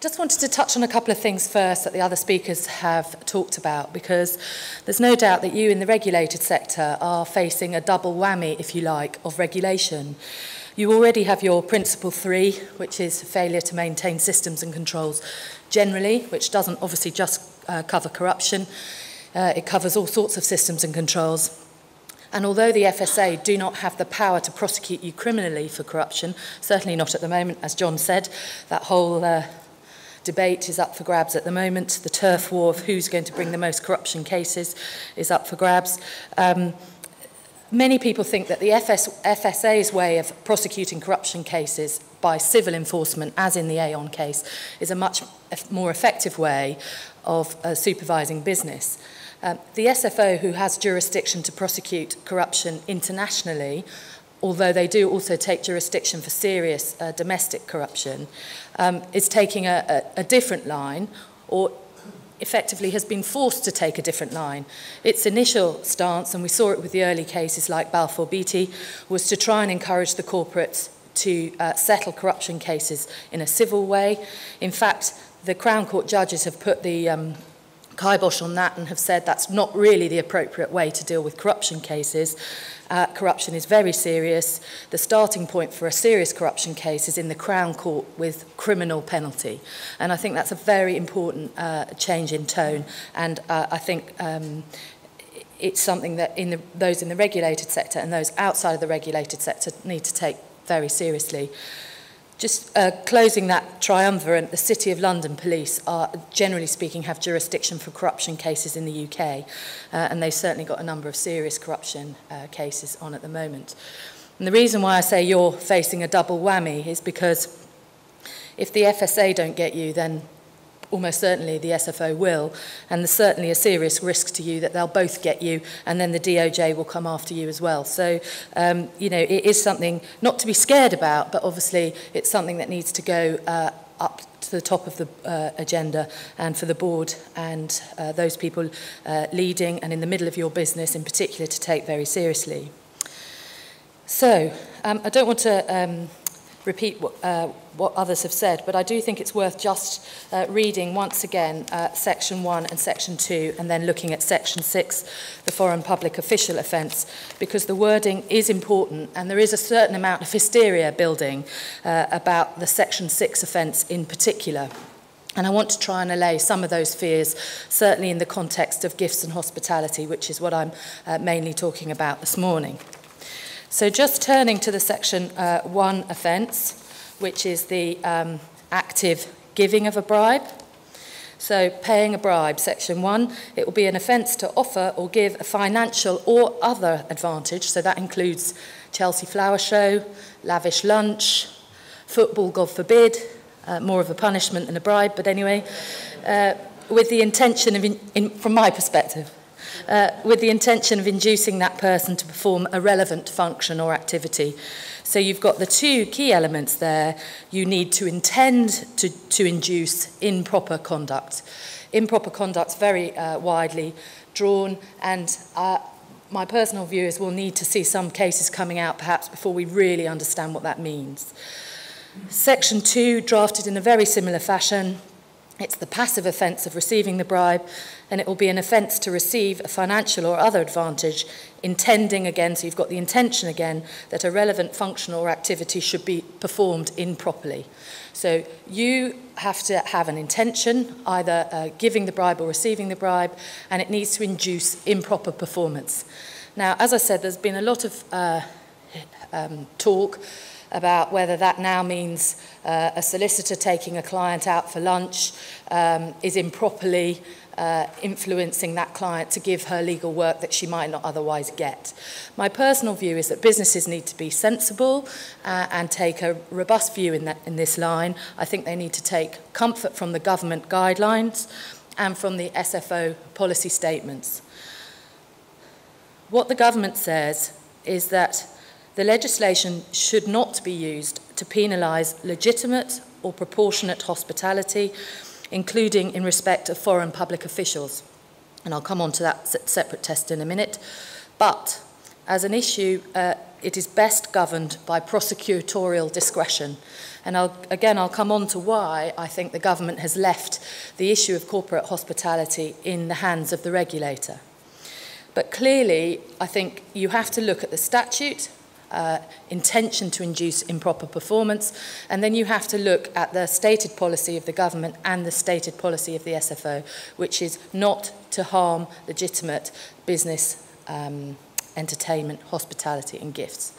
Just wanted to touch on a couple of things first that the other speakers have talked about, because there's no doubt that you in the regulated sector are facing a double whammy, if you like, of regulation. You already have your principle 3, which is failure to maintain systems and controls generally, which doesn't obviously just cover corruption. It covers all sorts of systems and controls. And although the FSA do not have the power to prosecute you criminally for corruption, certainly not at the moment, as John said, that whole debate is up for grabs at the moment. The turf war of who's going to bring the most corruption cases is up for grabs. Many people think that the FSA's way of prosecuting corruption cases by civil enforcement, as in the Aon case, is a much more effective way of supervising business. The SFO, who has jurisdiction to prosecute corruption internationally, although they do also take jurisdiction for serious domestic corruption, is taking a different line, or effectively has been forced to take a different line. Its initial stance, and we saw it with the early cases like Balfour Beatty, was to try and encourage the corporates to settle corruption cases in a civil way. In fact, the Crown Court judges have put the kibosh on that and have said that's not really the appropriate way to deal with corruption cases. Corruption is very serious. The starting point for a serious corruption case is in the Crown Court with criminal penalty. And I think that's a very important change in tone. And I think it's something that those in the regulated sector and those outside of the regulated sector need to take very seriously. Just closing that triumvirate, the City of London Police are, generally speaking, have jurisdiction for corruption cases in the UK, and they've certainly got a number of serious corruption cases on at the moment. And the reason why I say you're facing a double whammy is because if the FSA don't get you, then almost certainly the SFO will, and there's certainly a serious risk to you that they'll both get you, and then the DOJ will come after you as well. So, you know, it is something not to be scared about, but obviously it's something that needs to go up to the top of the agenda, and for the board and those people leading and in the middle of your business in particular to take very seriously. So, I don't want to repeat what others have said, but I do think it's worth just reading once again Section 1 and Section 2, and then looking at Section 6, the foreign public official offence, because the wording is important, and there is a certain amount of hysteria building about the Section 6 offence in particular. And I want to try and allay some of those fears, certainly in the context of gifts and hospitality, which is what I'm mainly talking about this morning. So just turning to the Section 1 offence, which is the active giving of a bribe. So paying a bribe, Section 1, it will be an offence to offer or give a financial or other advantage, so that includes Chelsea Flower Show, lavish lunch, football, God forbid, more of a punishment than a bribe, but anyway, with the intention of, from my perspective, with the intention of inducing that person to perform a relevant function or activity. So you've got the two key elements there. You need to intend to induce improper conduct. Improper conduct's very widely drawn, and my personal view is we'll need to see some cases coming out perhaps before we really understand what that means. Section 2, drafted in a very similar fashion. It's the passive offence of receiving the bribe, and it will be an offence to receive a financial or other advantage, intending again, so you've got the intention again, that a relevant function or activity should be performed improperly. So you have to have an intention, either giving the bribe or receiving the bribe, and it needs to induce improper performance. Now, as I said, there's been a lot of talk about whether that now means a solicitor taking a client out for lunch is improperly influencing that client to give her legal work that she might not otherwise get. My personal view is that businesses need to be sensible and take a robust view in this line. I think they need to take comfort from the government guidelines and from the SFO policy statements. What the government says is that the legislation should not be used to penalise legitimate or proportionate hospitality, including in respect of foreign public officials. And I'll come on to that separate test in a minute. But as an issue, it is best governed by prosecutorial discretion. And I'll come on to why I think the government has left the issue of corporate hospitality in the hands of the regulator. But clearly, I think you have to look at the statute, intention to induce improper performance, and then you have to look at the stated policy of the government and the stated policy of the SFO, which is not to harm legitimate business, entertainment, hospitality and gifts.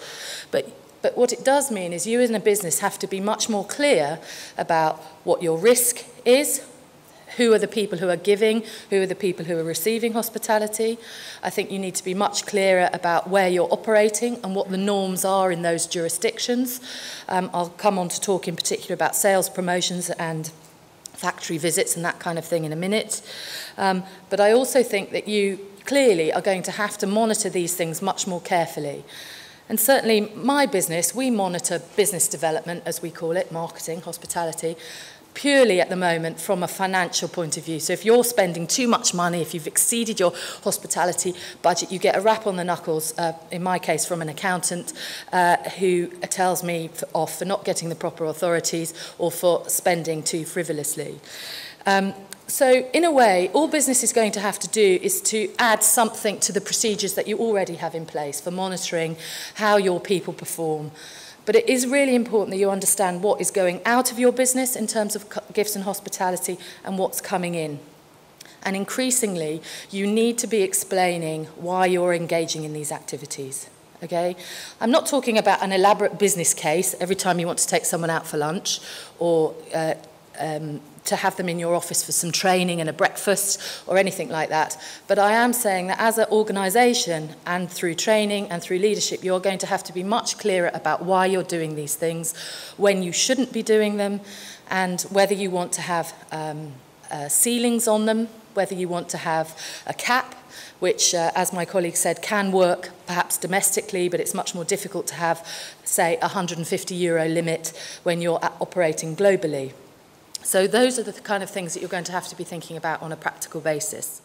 But what it does mean is you as a business have to be much more clear about what your risk is, who are the people who are giving, who are the people who are receiving hospitality. I think you need to be much clearer about where you're operating and what the norms are in those jurisdictions. I'll come on to talk in particular about sales promotions and factory visits and that kind of thing in a minute. But I also think that you clearly are going to have to monitor these things much more carefully. And certainly my business, we monitor business development, as we call it, marketing, hospitality, purely at the moment from a financial point of view. So if you're spending too much money, if you've exceeded your hospitality budget, you get a rap on the knuckles, in my case from an accountant, who tells me off for not getting the proper authorities or for spending too frivolously. So in a way, all business is going to have to do is to add something to the procedures that you already have in place for monitoring how your people perform. But it is really important that you understand what is going out of your business in terms of gifts and hospitality and what's coming in. And increasingly, you need to be explaining why you're engaging in these activities. Okay? I'm not talking about an elaborate business case every time you want to take someone out for lunch or to have them in your office for some training and a breakfast or anything like that. But I am saying that as an organisation and through training and through leadership, you're going to have to be much clearer about why you're doing these things, when you shouldn't be doing them, and whether you want to have ceilings on them, whether you want to have a cap, which, as my colleague said, can work perhaps domestically, but it's much more difficult to have, say, a €150 limit when you're operating globally. So those are the kind of things that you're going to have to be thinking about on a practical basis.